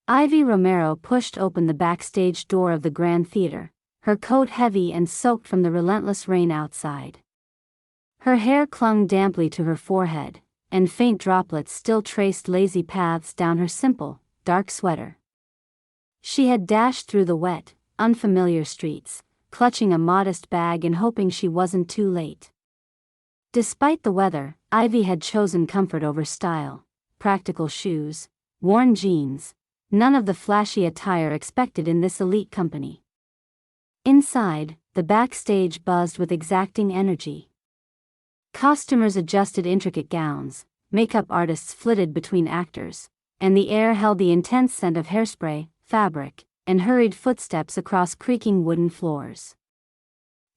Ivy Romero pushed open the backstage door of the Grand Theater, her coat heavy and soaked from the relentless rain outside. Her hair clung damply to her forehead, and faint droplets still traced lazy paths down her simple, dark sweater. She had dashed through the wet, unfamiliar streets, clutching a modest bag and hoping she wasn't too late. Despite the weather, Ivy had chosen comfort over style, practical shoes, worn jeans, none of the flashy attire expected in this elite company. Inside, the backstage buzzed with exacting energy. Costumers adjusted intricate gowns, makeup artists flitted between actors, and the air held the intense scent of hairspray, fabric, and hurried footsteps across creaking wooden floors.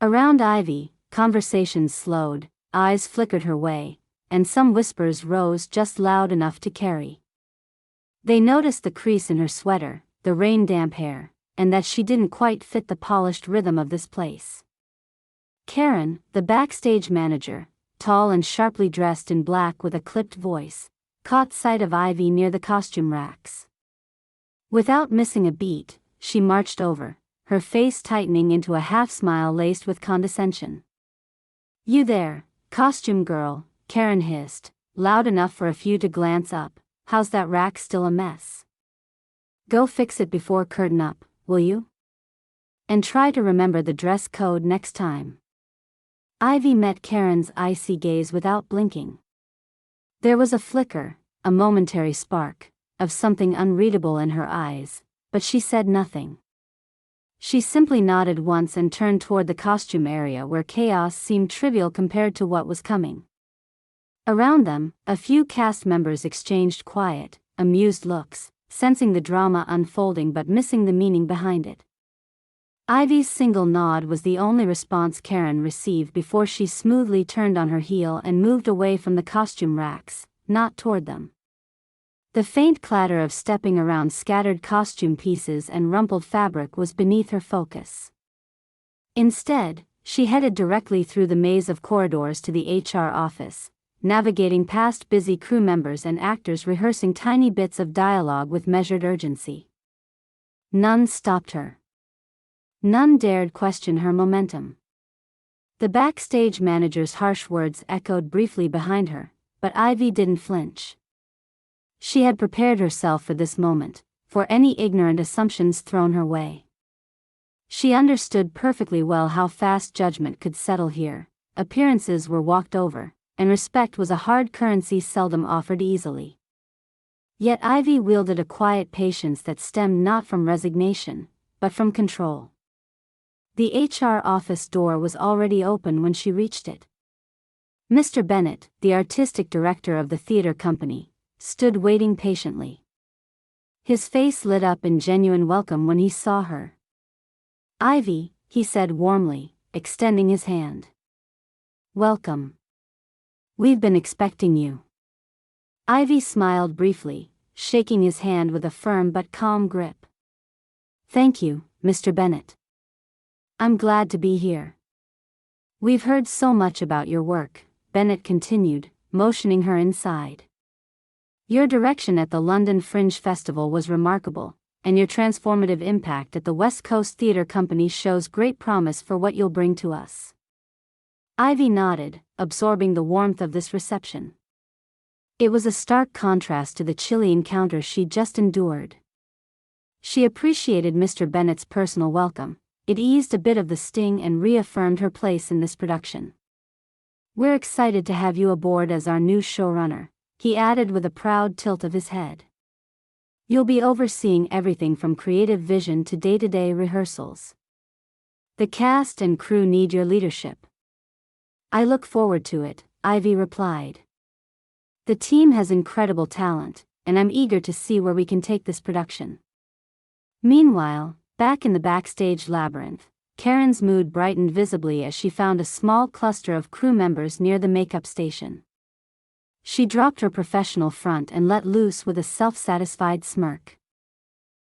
Around Ivy, conversations slowed, eyes flickered her way, and some whispers rose just loud enough to carry. They noticed the crease in her sweater, the rain-damp hair, and that she didn't quite fit the polished rhythm of this place. Karen, the backstage manager, tall and sharply dressed in black with a clipped voice, caught sight of Ivy near the costume racks. Without missing a beat, she marched over, her face tightening into a half-smile laced with condescension. "You there, costume girl," Karen hissed, loud enough for a few to glance up. "How's that rack still a mess? Go fix it before curtain up, will you? And try to remember the dress code next time." Ivy met Karen's icy gaze without blinking. There was a flicker, a momentary spark, of something unreadable in her eyes, but she said nothing. She simply nodded once and turned toward the costume area where chaos seemed trivial compared to what was coming. Around them, a few cast members exchanged quiet, amused looks, sensing the drama unfolding but missing the meaning behind it. Ivy's single nod was the only response Karen received before she smoothly turned on her heel and moved away from the costume racks, not toward them. The faint clatter of stepping around scattered costume pieces and rumpled fabric was beneath her focus. Instead, she headed directly through the maze of corridors to the HR office, navigating past busy crew members and actors rehearsing tiny bits of dialogue with measured urgency. None stopped her. None dared question her momentum. The backstage manager's harsh words echoed briefly behind her, but Ivy didn't flinch. She had prepared herself for this moment, for any ignorant assumptions thrown her way. She understood perfectly well how fast judgment could settle here, appearances were walked over, and respect was a hard currency seldom offered easily. Yet Ivy wielded a quiet patience that stemmed not from resignation, but from control. The HR office door was already open when she reached it. Mr. Bennett, the artistic director of the theater company, stood waiting patiently. His face lit up in genuine welcome when he saw her. "Ivy," he said warmly, extending his hand. "Welcome. We've been expecting you." Ivy smiled briefly, shaking his hand with a firm but calm grip. "Thank you, Mr. Bennett. I'm glad to be here." "We've heard so much about your work," Bennett continued, motioning her inside. "Your direction at the London Fringe Festival was remarkable, and your transformative impact at the West Coast Theatre Company shows great promise for what you'll bring to us." Ivy nodded, absorbing the warmth of this reception. It was a stark contrast to the chilly encounter she'd just endured. She appreciated Mr. Bennett's personal welcome. It eased a bit of the sting and reaffirmed her place in this production. "We're excited to have you aboard as our new showrunner," he added with a proud tilt of his head. "You'll be overseeing everything from creative vision to day-to-day rehearsals. The cast and crew need your leadership." "I look forward to it," Ivy replied. "The team has incredible talent, and I'm eager to see where we can take this production." Meanwhile, back in the backstage labyrinth, Karen's mood brightened visibly as she found a small cluster of crew members near the makeup station. She dropped her professional front and let loose with a self-satisfied smirk.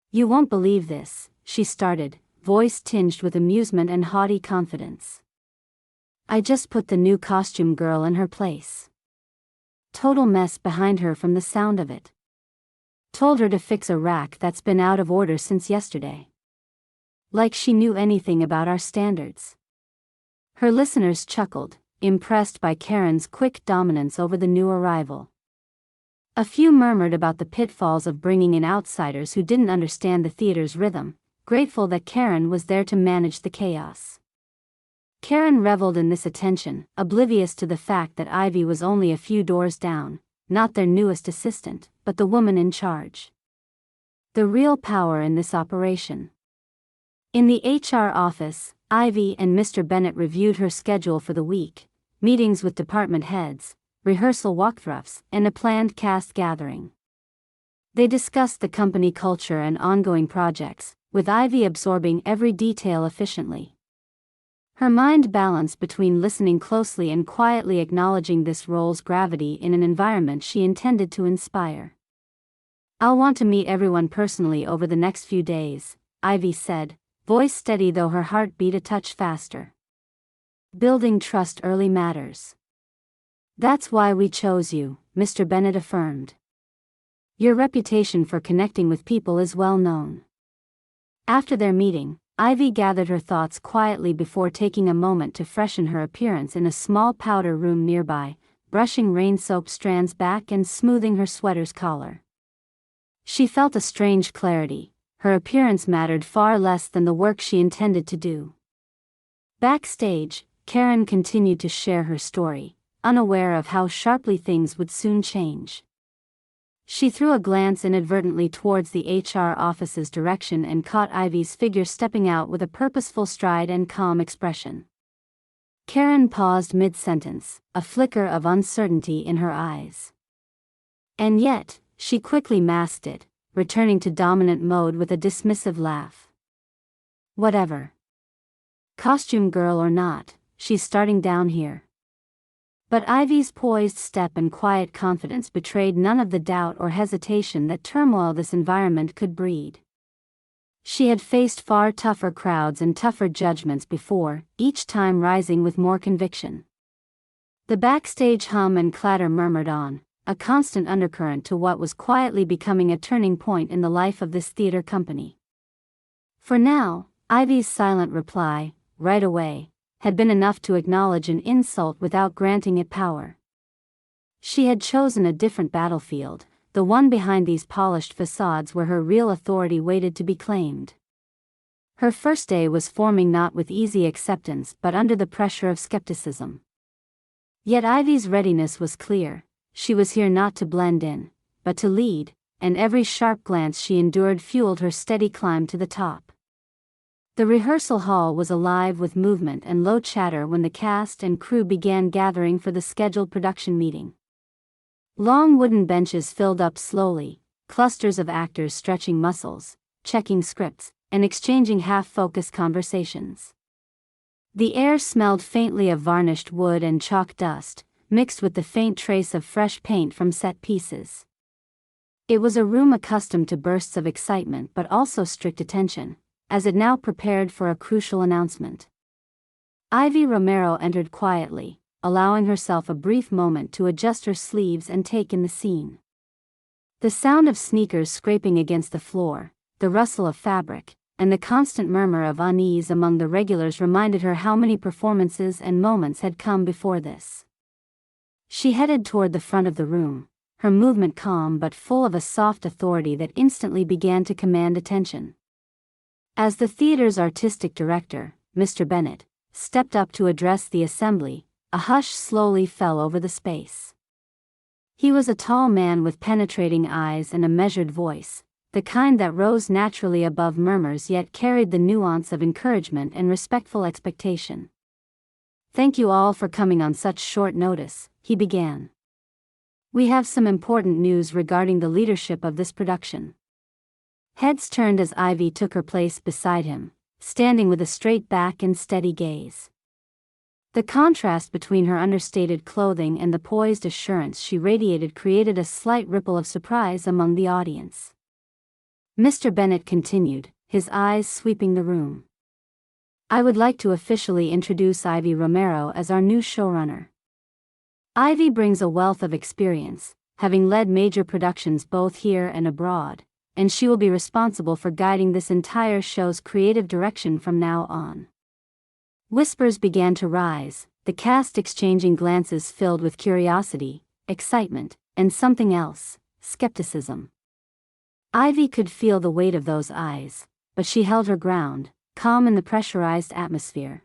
"You won't believe this," she started, voice tinged with amusement and haughty confidence. "I just put the new costume girl in her place." Total mess behind her from the sound of it. Told her to fix a rack that's been out of order since yesterday. Like she knew anything about our standards. Her listeners chuckled, impressed by Karen's quick dominance over the new arrival. A few murmured about the pitfalls of bringing in outsiders who didn't understand the theater's rhythm, grateful that Karen was there to manage the chaos. Karen reveled in this attention, oblivious to the fact that Ivy was only a few doors down, not their newest assistant, but the woman in charge. The real power in this operation. In the HR office, Ivy and Mr. Bennett reviewed her schedule for the week, meetings with department heads, rehearsal walkthroughs, and a planned cast gathering. They discussed the company culture and ongoing projects, with Ivy absorbing every detail efficiently. Her mind balanced between listening closely and quietly acknowledging this role's gravity in an environment she intended to inspire. "I'll want to meet everyone personally over the next few days," Ivy said, voice steady though her heart beat a touch faster. "Building trust early matters." "That's why we chose you," Mr. Bennett affirmed. "Your reputation for connecting with people is well known." After their meeting, Ivy gathered her thoughts quietly before taking a moment to freshen her appearance in a small powder room nearby, brushing rain-soaked strands back and smoothing her sweater's collar. She felt a strange clarity. Her appearance mattered far less than the work she intended to do. Backstage, Karen continued to share her story, unaware of how sharply things would soon change. She threw a glance inadvertently towards the HR office's direction and caught Ivy's figure stepping out with a purposeful stride and calm expression. Karen paused mid-sentence, a flicker of uncertainty in her eyes. And yet, she quickly masked it, returning to dominant mode with a dismissive laugh. "Whatever. Costume girl or not, she's starting down here." But Ivy's poised step and quiet confidence betrayed none of the doubt or hesitation that turmoil this environment could breed. She had faced far tougher crowds and tougher judgments before, each time rising with more conviction. The backstage hum and clatter murmured on, a constant undercurrent to what was quietly becoming a turning point in the life of this theater company. For now, Ivy's silent reply, "Right away," had been enough to acknowledge an insult without granting it power. She had chosen a different battlefield, the one behind these polished facades where her real authority waited to be claimed. Her first day was forming not with easy acceptance but under the pressure of skepticism. Yet Ivy's readiness was clear. She was here not to blend in, but to lead, and every sharp glance she endured fueled her steady climb to the top. The rehearsal hall was alive with movement and low chatter when the cast and crew began gathering for the scheduled production meeting. Long wooden benches filled up slowly, clusters of actors stretching muscles, checking scripts, and exchanging half-focused conversations. The air smelled faintly of varnished wood and chalk dust, mixed with the faint trace of fresh paint from set pieces. It was a room accustomed to bursts of excitement but also strict attention, as it now prepared for a crucial announcement. Ivy Romero entered quietly, allowing herself a brief moment to adjust her sleeves and take in the scene. The sound of sneakers scraping against the floor, the rustle of fabric, and the constant murmur of unease among the regulars reminded her how many performances and moments had come before this. She headed toward the front of the room, her movement calm but full of a soft authority that instantly began to command attention. As the theater's artistic director, Mr. Bennett, stepped up to address the assembly, a hush slowly fell over the space. He was a tall man with penetrating eyes and a measured voice, the kind that rose naturally above murmurs yet carried the nuance of encouragement and respectful expectation. "Thank you all for coming on such short notice," he began. "We have some important news regarding the leadership of this production." Heads turned as Ivy took her place beside him, standing with a straight back and steady gaze. The contrast between her understated clothing and the poised assurance she radiated created a slight ripple of surprise among the audience. Mr. Bennett continued, his eyes sweeping the room. "I would like to officially introduce Ivy Romero as our new showrunner. Ivy brings a wealth of experience, having led major productions both here and abroad, and she will be responsible for guiding this entire show's creative direction from now on. Whispers began to rise, the cast exchanging glances filled with curiosity, excitement, and something else, skepticism. Ivy could feel the weight of those eyes, but she held her ground, calm in the pressurized atmosphere.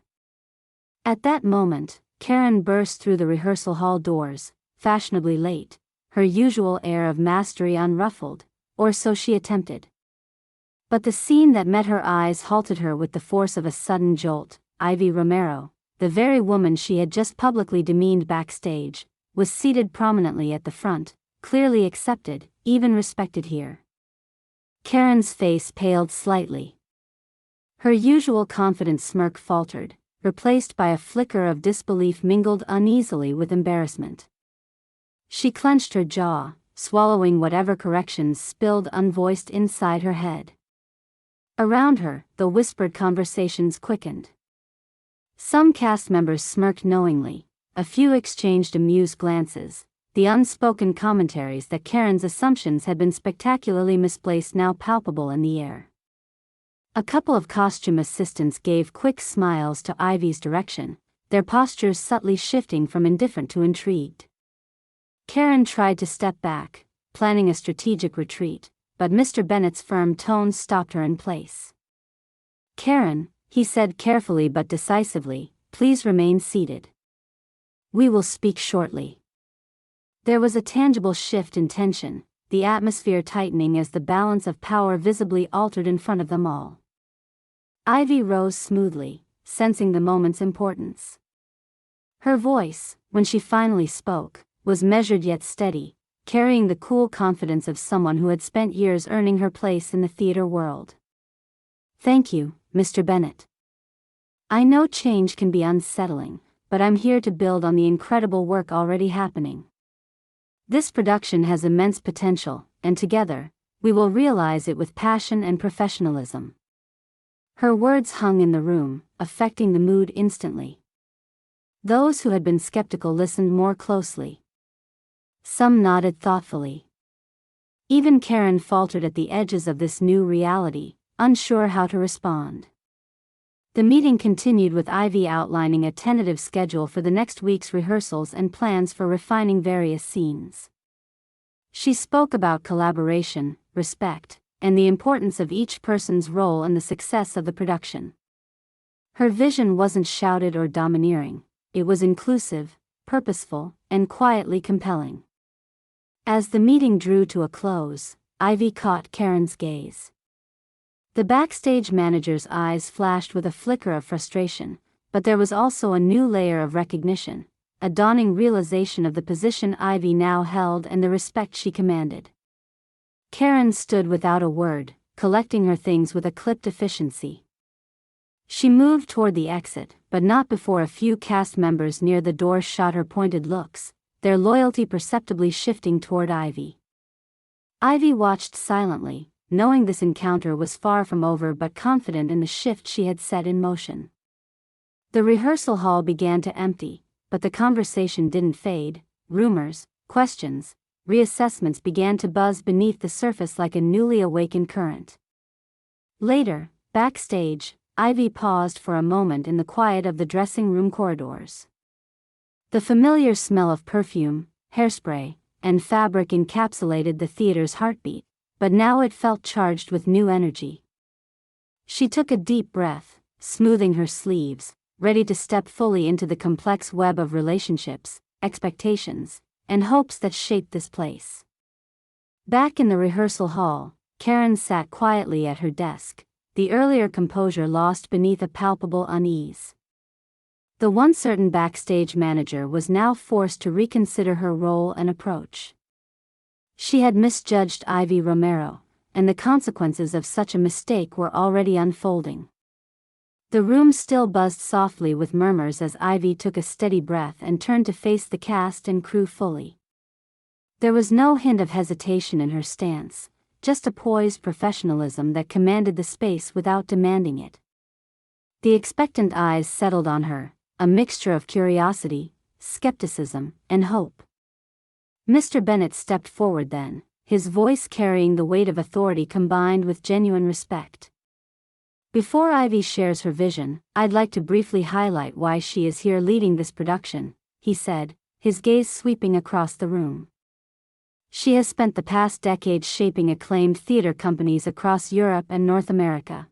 At that moment, Karen burst through the rehearsal hall doors, fashionably late, her usual air of mastery unruffled, or so she attempted. But the scene that met her eyes halted her with the force of a sudden jolt. Ivy Romero, the very woman she had just publicly demeaned backstage, was seated prominently at the front, clearly accepted, even respected here. Karen's face paled slightly. Her usual confident smirk faltered, replaced by a flicker of disbelief mingled uneasily with embarrassment. She clenched her jaw, swallowing whatever corrections spilled unvoiced inside her head. Around her, the whispered conversations quickened. Some cast members smirked knowingly, a few exchanged amused glances, the unspoken commentaries that Karen's assumptions had been spectacularly misplaced now palpable in the air. A couple of costume assistants gave quick smiles to Ivy's direction, their postures subtly shifting from indifferent to intrigued. Karen tried to step back, planning a strategic retreat, but Mr. Bennett's firm tones stopped her in place. "Karen," he said carefully but decisively, "please remain seated. We will speak shortly." There was a tangible shift in tension, the atmosphere tightening as the balance of power visibly altered in front of them all. Ivy rose smoothly, sensing the moment's importance. Her voice, when she finally spoke, was measured yet steady, carrying the cool confidence of someone who had spent years earning her place in the theater world. "Thank you, Mr. Bennett. I know change can be unsettling, but I'm here to build on the incredible work already happening. This production has immense potential, and together, we will realize it with passion and professionalism." Her words hung in the room, affecting the mood instantly. Those who had been skeptical listened more closely. Some nodded thoughtfully. Even Karen faltered at the edges of this new reality, unsure how to respond. The meeting continued with Ivy outlining a tentative schedule for the next week's rehearsals and plans for refining various scenes. She spoke about collaboration, respect, and the importance of each person's role in the success of the production. Her vision wasn't shouted or domineering, it was inclusive, purposeful, and quietly compelling. As the meeting drew to a close, Ivy caught Karen's gaze. The backstage manager's eyes flashed with a flicker of frustration, but there was also a new layer of recognition, a dawning realization of the position Ivy now held and the respect she commanded. Karen stood without a word, collecting her things with a clipped efficiency. She moved toward the exit, but not before a few cast members near the door shot her pointed looks, their loyalty perceptibly shifting toward Ivy. Ivy watched silently, knowing this encounter was far from over but confident in the shift she had set in motion. The rehearsal hall began to empty, but the conversation didn't fade. Rumors, questions, reassessments began to buzz beneath the surface like a newly awakened current. Later, backstage, Ivy paused for a moment in the quiet of the dressing room corridors. The familiar smell of perfume, hairspray, and fabric encapsulated the theater's heartbeat, but now it felt charged with new energy. She took a deep breath, smoothing her sleeves, ready to step fully into the complex web of relationships, expectations, and hopes that shaped this place. Back in the rehearsal hall, Karen sat quietly at her desk, the earlier composure lost beneath a palpable unease. The once certain backstage manager was now forced to reconsider her role and approach. She had misjudged Ivy Romero, and the consequences of such a mistake were already unfolding. The room still buzzed softly with murmurs as Ivy took a steady breath and turned to face the cast and crew fully. There was no hint of hesitation in her stance, just a poised professionalism that commanded the space without demanding it. The expectant eyes settled on her, a mixture of curiosity, skepticism, and hope. Mr. Bennett stepped forward then, his voice carrying the weight of authority combined with genuine respect. Before Ivy shares her vision, I'd like to briefly highlight why she is here leading this production, he said, his gaze sweeping across the room. She has spent the past decade shaping acclaimed theater companies across Europe and North America.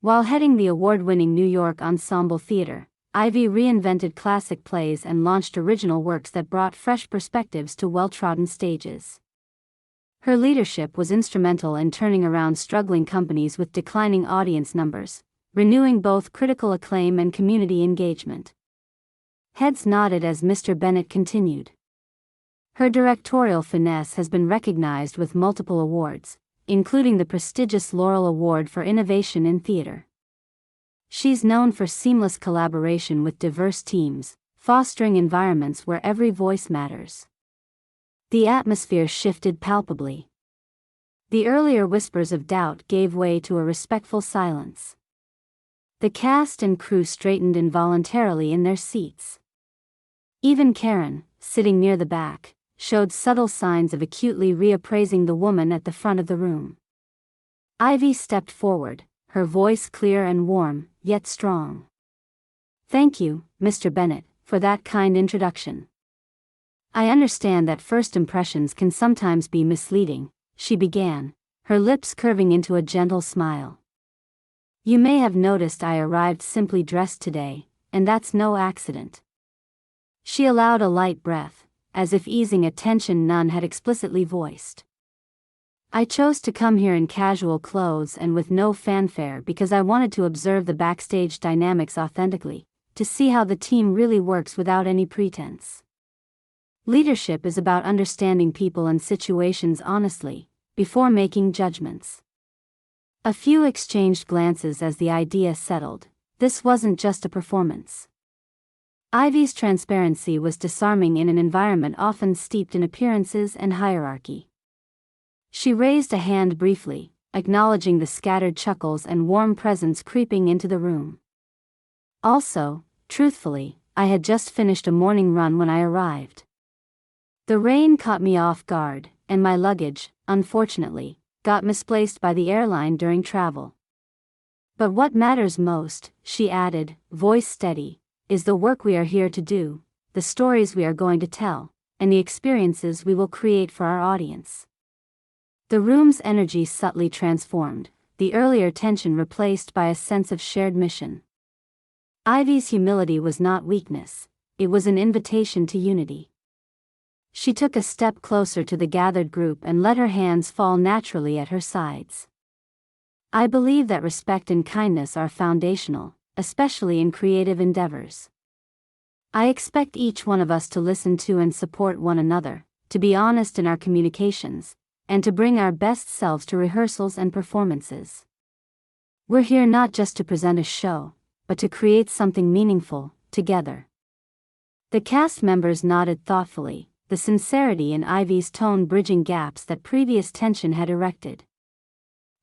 While heading the award-winning New York Ensemble Theater, Ivy reinvented classic plays and launched original works that brought fresh perspectives to well-trodden stages. Her leadership was instrumental in turning around struggling companies with declining audience numbers, renewing both critical acclaim and community engagement. Heads nodded as Mr. Bennett continued. Her directorial finesse has been recognized with multiple awards, including the prestigious Laurel Award for Innovation in Theater. She's known for seamless collaboration with diverse teams, fostering environments where every voice matters. The atmosphere shifted palpably. The earlier whispers of doubt gave way to a respectful silence. The cast and crew straightened involuntarily in their seats. Even Karen, sitting near the back, showed subtle signs of acutely reappraising the woman at the front of the room. Ivy stepped forward, her voice clear and warm, yet strong. "Thank you, Mr. Bennett, for that kind introduction. I understand that first impressions can sometimes be misleading," she began, her lips curving into a gentle smile. "You may have noticed I arrived simply dressed today, and that's no accident." She allowed a light breath, as if easing a tension none had explicitly voiced. "I chose to come here in casual clothes and with no fanfare because I wanted to observe the backstage dynamics authentically, to see how the team really works without any pretense. Leadership is about understanding people and situations honestly, before making judgments." A few exchanged glances as the idea settled. This wasn't just a performance. Ivy's transparency was disarming in an environment often steeped in appearances and hierarchy. She raised a hand briefly, acknowledging the scattered chuckles and warm presence creeping into the room. "Also, truthfully, I had just finished a morning run when I arrived. The rain caught me off guard, and my luggage, unfortunately, got misplaced by the airline during travel. But what matters most," she added, voice steady, "is the work we are here to do, the stories we are going to tell, and the experiences we will create for our audience." The room's energy subtly transformed, the earlier tension replaced by a sense of shared mission. Ivy's humility was not weakness, it was an invitation to unity. She took a step closer to the gathered group and let her hands fall naturally at her sides. "I believe that respect and kindness are foundational, especially in creative endeavors. I expect each one of us to listen to and support one another, to be honest in our communications, and to bring our best selves to rehearsals and performances. We're here not just to present a show, but to create something meaningful, together." The cast members nodded thoughtfully, the sincerity in Ivy's tone bridging gaps that previous tension had erected.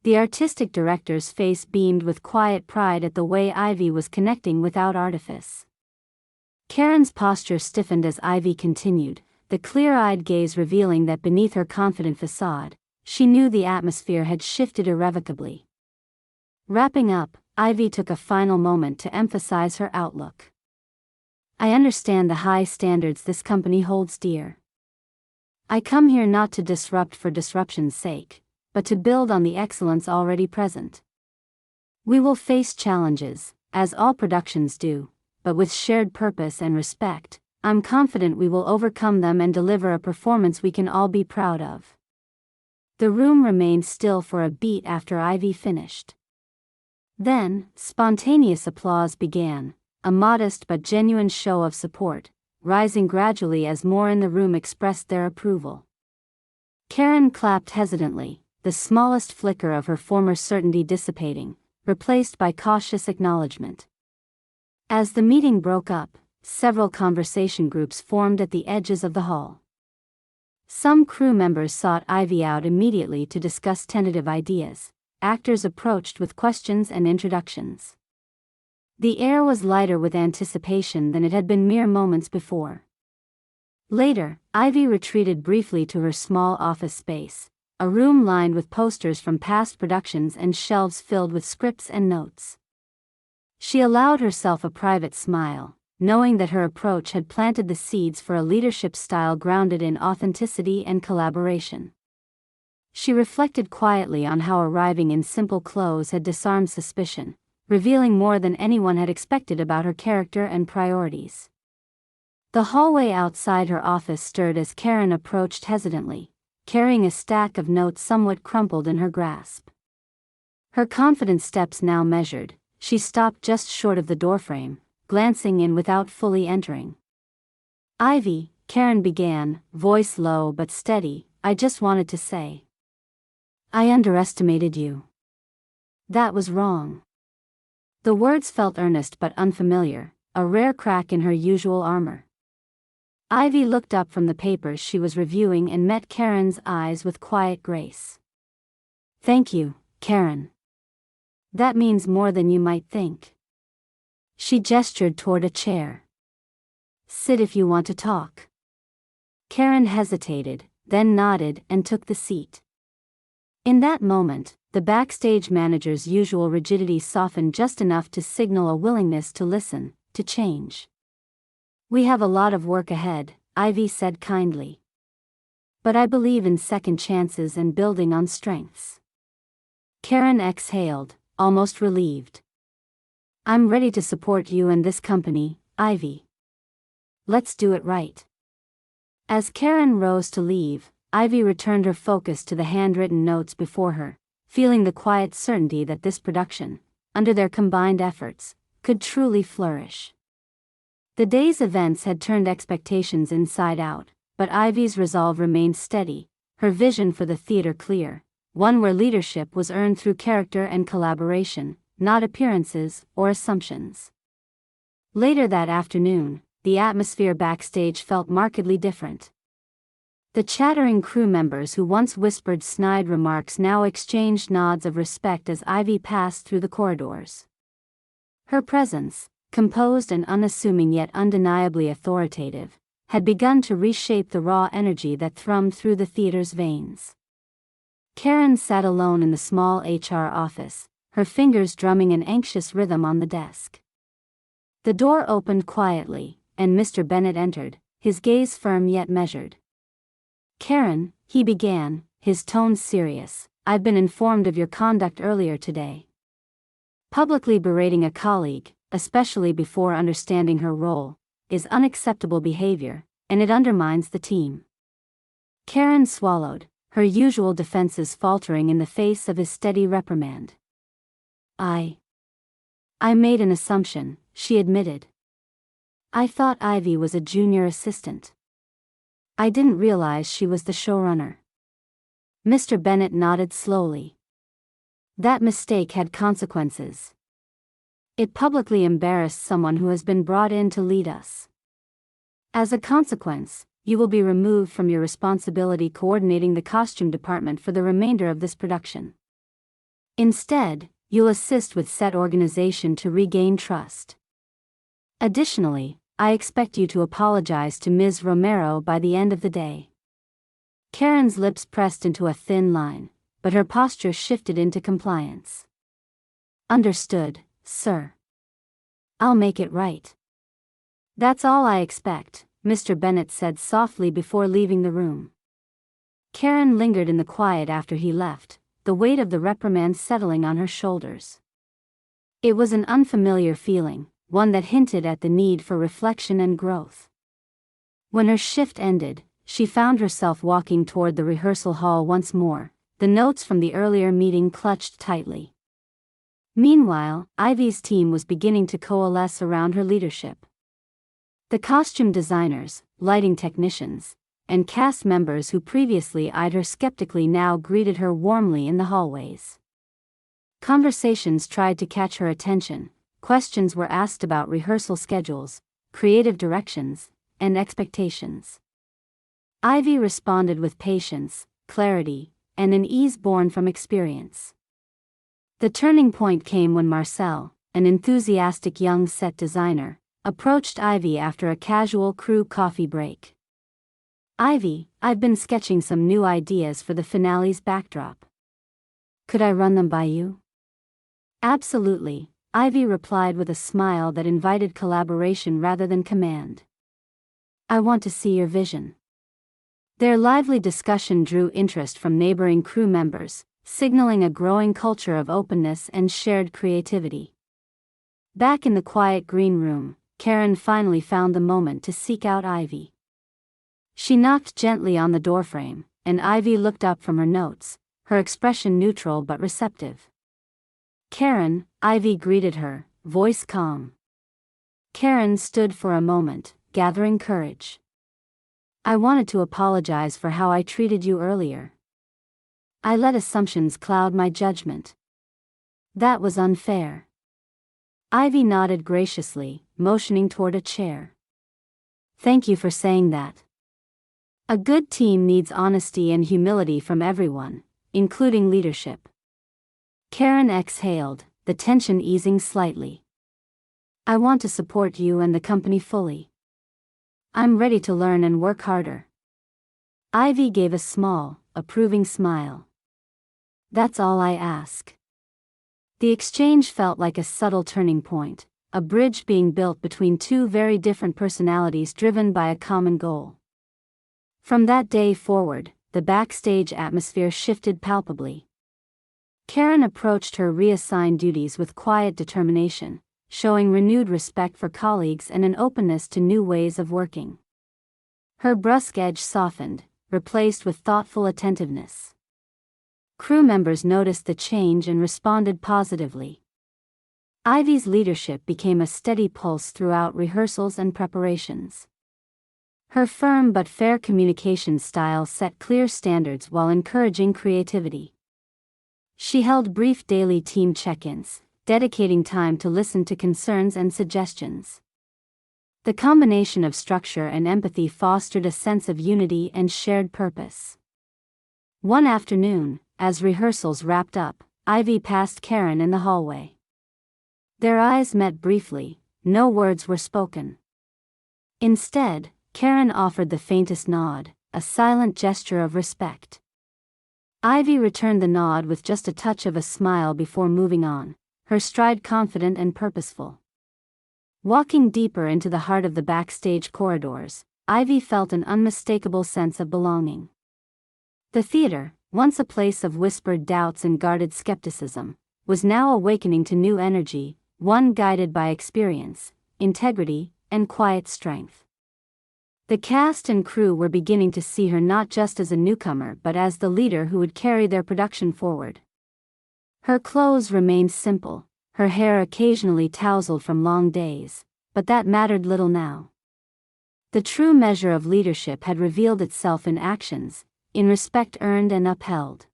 The artistic director's face beamed with quiet pride at the way Ivy was connecting without artifice. Karen's posture stiffened as Ivy continued, the clear-eyed gaze revealing that beneath her confident facade, she knew the atmosphere had shifted irrevocably. Wrapping up, Ivy took a final moment to emphasize her outlook. "I understand the high standards this company holds dear. I come here not to disrupt for disruption's sake, but to build on the excellence already present. We will face challenges, as all productions do, but with shared purpose and respect, I'm confident we will overcome them and deliver a performance we can all be proud of." The room remained still for a beat after Ivy finished. Then, spontaneous applause began, a modest but genuine show of support, rising gradually as more in the room expressed their approval. Karen clapped hesitantly, the smallest flicker of her former certainty dissipating, replaced by cautious acknowledgement. As the meeting broke up, several conversation groups formed at the edges of the hall. Some crew members sought Ivy out immediately to discuss tentative ideas. Actors approached with questions and introductions. The air was lighter with anticipation than it had been mere moments before. Later, Ivy retreated briefly to her small office space, a room lined with posters from past productions and shelves filled with scripts and notes. She allowed herself a private smile, knowing that her approach had planted the seeds for a leadership style grounded in authenticity and collaboration. She reflected quietly on how arriving in simple clothes had disarmed suspicion, revealing more than anyone had expected about her character and priorities. The hallway outside her office stirred as Karen approached hesitantly, carrying a stack of notes somewhat crumpled in her grasp. Her confident steps now measured, she stopped just short of the doorframe, glancing in without fully entering. "Ivy," Karen began, voice low but steady, "I just wanted to say. I underestimated you. That was wrong." The words felt earnest but unfamiliar, a rare crack in her usual armor. Ivy looked up from the papers she was reviewing and met Karen's eyes with quiet grace. "Thank you, Karen. That means more than you might think." She gestured toward a chair. "Sit if you want to talk." Karen hesitated, then nodded and took the seat. In that moment, the backstage manager's usual rigidity softened just enough to signal a willingness to listen, to change. "We have a lot of work ahead," Ivy said kindly. "But I believe in second chances and building on strengths." Karen exhaled, almost relieved. "I'm ready to support you and this company, Ivy. Let's do it right." As Karen rose to leave, Ivy returned her focus to the handwritten notes before her, feeling the quiet certainty that this production, under their combined efforts, could truly flourish. The day's events had turned expectations inside out, but Ivy's resolve remained steady, her vision for the theater clear, one where leadership was earned through character and collaboration, not appearances or assumptions. Later that afternoon, the atmosphere backstage felt markedly different. The chattering crew members who once whispered snide remarks now exchanged nods of respect as Ivy passed through the corridors. Her presence, composed and unassuming yet undeniably authoritative, had begun to reshape the raw energy that thrummed through the theater's veins. Karen sat alone in the small HR office, her fingers drumming an anxious rhythm on the desk. The door opened quietly, and Mr. Bennett entered, his gaze firm yet measured. "Karen," he began, his tone serious, "I've been informed of your conduct earlier today. Publicly berating a colleague, especially before understanding her role, is unacceptable behavior, and it undermines the team." Karen swallowed, her usual defenses faltering in the face of his steady reprimand. I made an assumption," she admitted. "I thought Ivy was a junior assistant. I didn't realize she was the showrunner." Mr. Bennett nodded slowly. "That mistake had consequences. It publicly embarrassed someone who has been brought in to lead us. As a consequence, you will be removed from your responsibility coordinating the costume department for the remainder of this production. Instead, you'll assist with set organization to regain trust. Additionally, I expect you to apologize to Ms. Romero by the end of the day." Karen's lips pressed into a thin line, but her posture shifted into compliance. "Understood, sir. I'll make it right." "That's all I expect," Mr. Bennett said softly before leaving the room. Karen lingered in the quiet after he left, the weight of the reprimand settling on her shoulders. It was an unfamiliar feeling, one that hinted at the need for reflection and growth. When her shift ended, she found herself walking toward the rehearsal hall once more, the notes from the earlier meeting clutched tightly. Meanwhile, Ivy's team was beginning to coalesce around her leadership. The costume designers, lighting technicians, and cast members who previously eyed her skeptically now greeted her warmly in the hallways. Conversations tried to catch her attention, questions were asked about rehearsal schedules, creative directions, and expectations. Ivy responded with patience, clarity, and an ease born from experience. The turning point came when Marcel, an enthusiastic young set designer, approached Ivy after a casual crew coffee break. Ivy, I've been sketching some new ideas for the finale's backdrop. Could I run them by you? Absolutely, Ivy replied with a smile that invited collaboration rather than command. I want to see your vision. Their lively discussion drew interest from neighboring crew members, signaling a growing culture of openness and shared creativity. Back in the quiet green room, Karen finally found the moment to seek out Ivy. She knocked gently on the doorframe, and Ivy looked up from her notes, her expression neutral but receptive. Karen, Ivy greeted her, voice calm. Karen stood for a moment, gathering courage. I wanted to apologize for how I treated you earlier. I let assumptions cloud my judgment. That was unfair. Ivy nodded graciously, motioning toward a chair. Thank you for saying that. A good team needs honesty and humility from everyone, including leadership. Karen exhaled, the tension easing slightly. I want to support you and the company fully. I'm ready to learn and work harder. Ivy gave a small, approving smile. That's all I ask. The exchange felt like a subtle turning point, a bridge being built between two very different personalities driven by a common goal. From that day forward, the backstage atmosphere shifted palpably. Karen approached her reassigned duties with quiet determination, showing renewed respect for colleagues and an openness to new ways of working. Her brusque edge softened, replaced with thoughtful attentiveness. Crew members noticed the change and responded positively. Ivy's leadership became a steady pulse throughout rehearsals and preparations. Her firm but fair communication style set clear standards while encouraging creativity. She held brief daily team check-ins, dedicating time to listen to concerns and suggestions. The combination of structure and empathy fostered a sense of unity and shared purpose. One afternoon, as rehearsals wrapped up, Ivy passed Karen in the hallway. Their eyes met briefly, no words were spoken. Instead, Karen offered the faintest nod, a silent gesture of respect. Ivy returned the nod with just a touch of a smile before moving on, her stride confident and purposeful. Walking deeper into the heart of the backstage corridors, Ivy felt an unmistakable sense of belonging. The theater, once a place of whispered doubts and guarded skepticism, was now awakening to new energy, one guided by experience, integrity, and quiet strength. The cast and crew were beginning to see her not just as a newcomer but as the leader who would carry their production forward. Her clothes remained simple, her hair occasionally tousled from long days, but that mattered little now. The true measure of leadership had revealed itself in actions, in respect earned and upheld.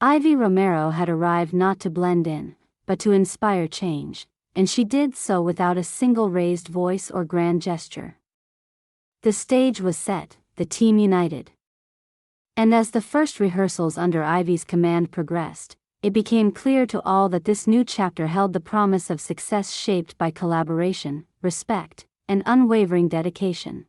Ivy Romero had arrived not to blend in, but to inspire change, and she did so without a single raised voice or grand gesture. The stage was set, the team united. And as the first rehearsals under Ivy's command progressed, it became clear to all that this new chapter held the promise of success shaped by collaboration, respect, and unwavering dedication.